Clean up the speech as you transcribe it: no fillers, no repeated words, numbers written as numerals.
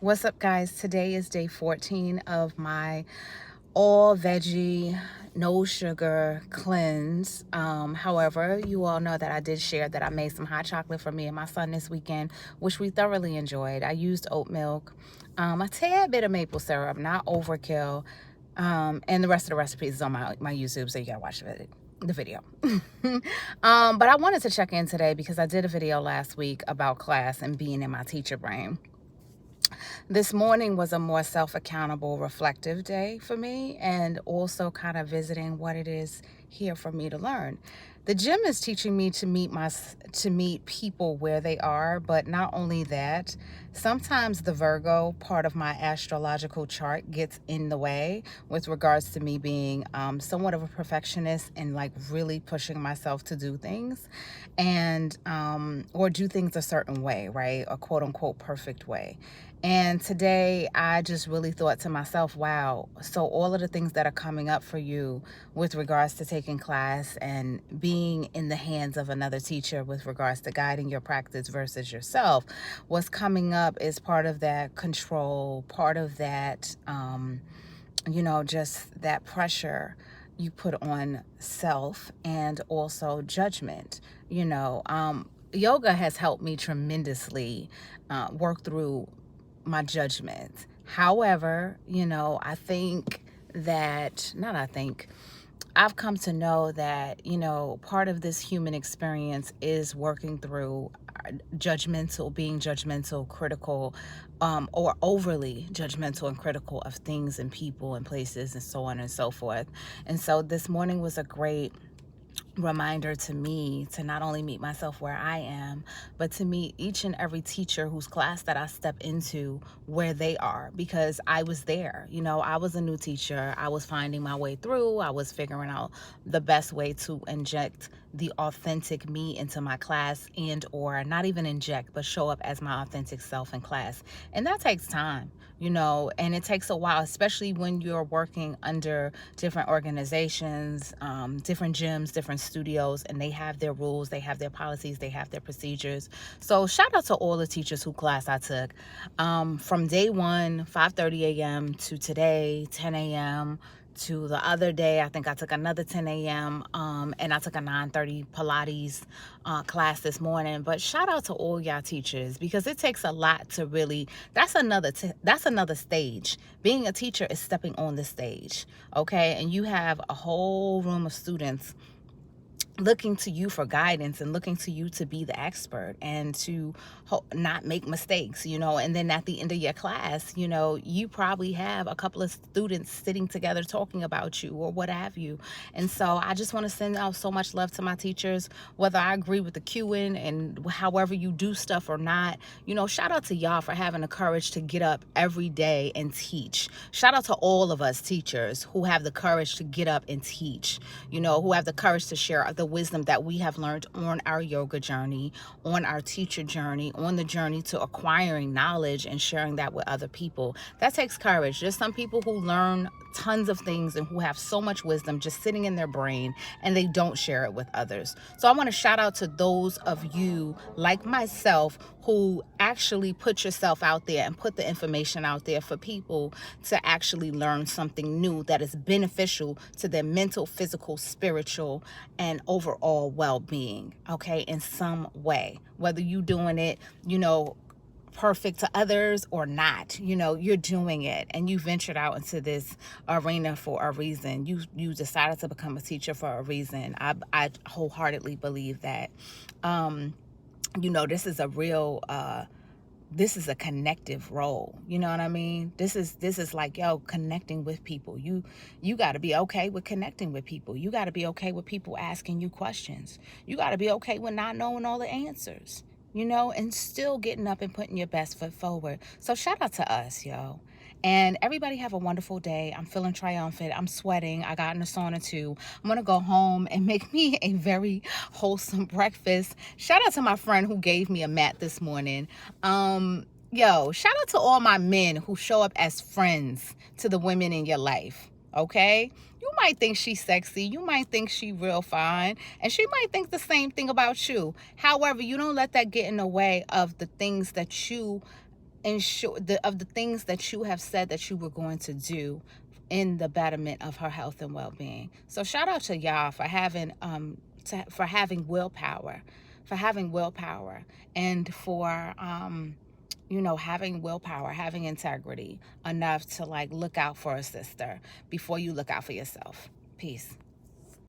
What's up, guys? Today is day 14 of my all veggie, no sugar cleanse. However, you all know that I did share that I made some hot chocolate for me and my son this weekend, which we thoroughly enjoyed. I used oat milk, a tad bit of maple syrup, not overkill. And the rest of the recipes is on my YouTube, so you gotta watch the video. But I wanted to check in today because I did a video last week about class and being in my teacher brain. This morning was a more self-accountable, reflective day for me, and also kind of visiting what it is here for me to learn. The gym is teaching me to meet people where they are, but not only that, sometimes the Virgo part of my astrological chart gets in the way with regards to me being somewhat of a perfectionist and like really pushing myself to do things and or do things a certain way, right? A quote unquote perfect way. And today I just really thought to myself, wow, so all of the things that are coming up for you with regards to taking class and being in the hands of another teacher with regards to guiding your practice versus yourself, what's coming up is part of that control, part of that, just that pressure you put on self and also judgment. Yoga has helped me tremendously work through my judgment. However, I've come to know that, part of this human experience is working through being judgmental, critical, or overly judgmental and critical of things and people and places and so on and so forth. And so this morning was a great reminder to me to not only meet myself where I am, but to meet each and every teacher whose class that I step into where they are, because I was there. I was a new teacher. I was finding my way through. I was figuring out the best way to inject the authentic me into my class, and or not even inject, but show up as my authentic self in class. And that takes time, and it takes a while, especially when you're working under different organizations, different gyms, different studios, and they have their rules, they have their policies, they have their procedures. So shout out to all the teachers whose class I took, from day one, 5:30 a.m. to today, 10 a.m. to the other day. I think I took another 10 a.m. And I took a 9:30 Pilates class this morning. But shout out to all y'all teachers, because it takes a lot to really, that's another stage. Being a teacher is stepping on the stage, okay? And you have a whole room of students looking to you for guidance and looking to you to be the expert and to not make mistakes, and then at the end of your class, you probably have a couple of students sitting together talking about you or what have you. And so I just want to send out so much love to my teachers, whether I agree with the cueing and however you do stuff or not. Shout out to y'all for having the courage to get up every day and teach. Shout out to all of us teachers who have the courage to get up and teach, who have the courage to share the wisdom that we have learned on our yoga journey, on our teacher journey, on the journey to acquiring knowledge and sharing that with other people. That takes courage. There's some people who learn tons of things and who have so much wisdom just sitting in their brain and they don't share it with others. So I want to shout out to those of you like myself who actually put yourself out there and put the information out there for people to actually learn something new that is beneficial to their mental, physical, spiritual, and overall well-being, okay, in some way. Whether you doing it, perfect to others or not, you're doing it and you ventured out into this arena for a reason. You decided to become a teacher for a reason. I wholeheartedly believe that. This is a real this is a connective role. You know what I mean? This is like, connecting with people. You got to be okay with connecting with people. You got to be okay with people asking you questions. You got to be okay with not knowing all the answers, and still getting up and putting your best foot forward. So shout out to us, yo. And everybody have a wonderful day. I'm feeling triumphant. I'm sweating. I got in the sauna too. I'm going to go home and make me a very wholesome breakfast. Shout out to my friend who gave me a mat this morning. Shout out to all my men who show up as friends to the women in your life. Okay? You might think she's sexy. You might think she real fine. And she might think the same thing about you. However, you don't let that get in the way of the things that you ensure of the things that you have said that you were going to do in the betterment of her health and well-being. So shout out to y'all for having for having willpower, and for having willpower, having integrity enough to like look out for a sister before you look out for yourself. Peace.